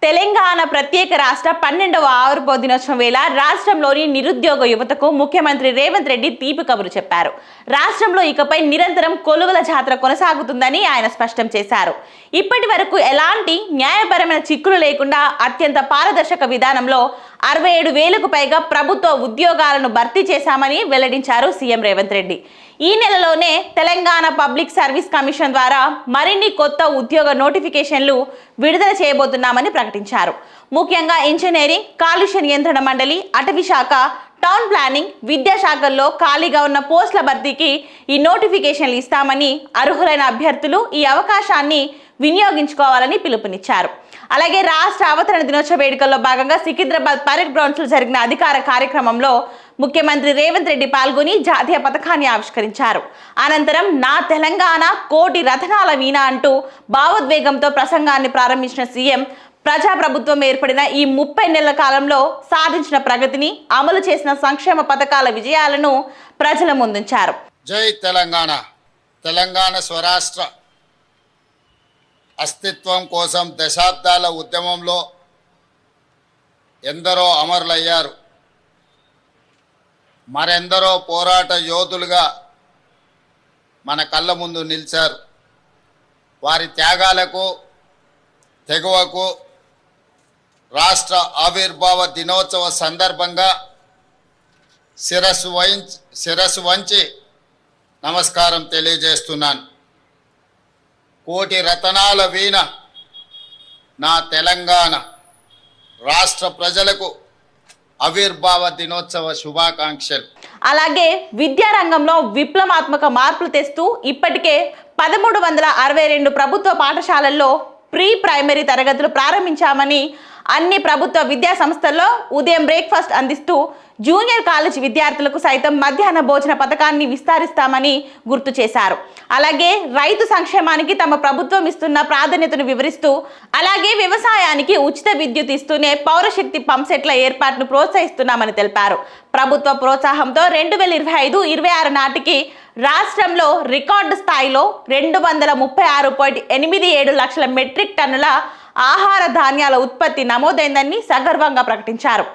తెలంగాణ ప్రత్యేక రాష్ట్ర 12వ ఆవిర్భావ దినోత్సవం వేళ రాష్ట్రంలోని నిరుద్యోగ యువతకు ముఖ్యమంత్రి రేవంత్ రెడ్డి తీపి కబురు చెప్పారు. రాష్ట్రంలో ఇకపై నిరంతరం కొలువుల జాతర కొనసాగుతుందని ఆయన స్పష్టం చేశారు. ఇప్పటి వరకు ఎలాంటి న్యాయపరమైన చిక్కులు లేకుండా అత్యంత పారదర్శక విధానంలో 67,000కు పైగా ప్రభుత్వ ఉద్యోగాలను భర్తీ చేశామని వెల్లడించారు సీఎం రేవంత్ రెడ్డి. ఈ నెలలోనే తెలంగాణ పబ్లిక్ సర్వీస్ కమిషన్ ద్వారా మరిన్ని కొత్త ఉద్యోగ నోటిఫికేషన్లు విడుదల చేయబోతున్నామని ప్రకటించారు. ముఖ్యంగా ఇంజనీరింగ్, కాలుష్య నియంత్రణ మండలి, అటవీ శాఖ, టౌన్ ప్లానింగ్, విద్యాశాఖల్లో ఖాళీగా ఉన్న పోస్టుల భర్తీకి ఈ నోటిఫికేషన్లు ఇస్తామని అర్హులైన అభ్యర్థులు ఈ అవకాశాన్ని వినియోగించుకోవాలని పిలుపునిచ్చారు. అలాగే రాష్ట్ర అవతరణ దినోత్సవ వేడుకల్లో భాగంగా సికింద్రాబాద్ పరేడ్ గ్రౌండ్స్లో జరిగిన అధికార కార్యక్రమంలో ముఖ్యమంత్రి రేవంత్ రెడ్డి పాల్గొని జాతీయ పతాకాన్ని ఆవిష్కరించారు. అనంతరం నా తెలంగాణ కోటి రతనాల వీణ అంటూ భావోద్వేగంతో ప్రసంగాన్ని ప్రారంభించిన సీఎం ప్రజాప్రభుత్వం ఏర్పడిన ఈ 30 నెలల కాలంలో సాధించిన ప్రగతిని, అమలు చేసిన సంక్షేమ పథకాల విజయాలను ప్రజల ముందుంచారు. జై తెలంగాణ. తెలంగాణ స్వరాష్ట్ర అస్తిత్వం కోసం దశాబ్దాల ఉద్యమంలో ఎందరో అమరులయ్యారు. మరెందరో పోరాట యోధులుగా మన కళ్ళ ముందు నిలిచారు. వారి త్యాగాలకు, తెగువకు రాష్ట్ర ఆవిర్భావ దినోత్సవ సందర్భంగా శిరస్సు వంచి నమస్కారం తెలియజేస్తున్నాను. కోటి రతనాల వీణ నా తెలంగాణ రాష్ట్ర ప్రజలకు ఆవిర్భావ దినోత్సవ శుభాకాంక్షలు. అలాగే విద్యారంగంలో విప్లవాత్మక మార్పులు తెస్తూ ఇప్పటికే 1362 ప్రభుత్వ పాఠశాలల్లో ప్రీ ప్రైమరీ తరగతులు ప్రారంభించామని, అన్ని ప్రభుత్వ విద్యా సంస్థల్లో ఉదయం బ్రేక్ఫాస్ట్ అందిస్తూ జూనియర్ కాలేజ్ విద్యార్థులకు సైతం మధ్యాహ్న భోజన పథకాన్ని విస్తరిస్తామని గుర్తు చేశారు. అలాగే రైతు సంక్షేమానికి తమ ప్రభుత్వం ఇస్తున్న ప్రాధాన్యతను వివరిస్తూ, అలాగే వ్యవసాయానికి ఉచిత విద్యుత్ ఇస్తూనే పౌరశక్తి పంప్సెట్ల ఏర్పాటును ప్రోత్సహిస్తున్నామని తెలిపారు. ప్రభుత్వ ప్రోత్సాహంతో 2025-26 నాటికి రాష్ట్రంలో రికార్డు స్థాయిలో 236.87 లక్షల మెట్రిక్ టన్నుల ఆహార ధాన్యాల ఉత్పత్తి నమోదైందని సగర్వంగా ప్రకటించారు.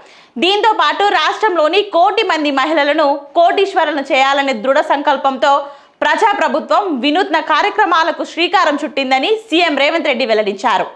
దీంతో పాటు రాష్ట్రంలోని 1 కోటి మంది మహిళలను కోటీశ్వరులను చేయాలనే దృఢ సంకల్పంతో ప్రజాప్రభుత్వం వినూత్న కార్యక్రమాలకు శ్రీకారం చుట్టిందని సీఎం రేవంత్ రెడ్డి వెల్లడించారు.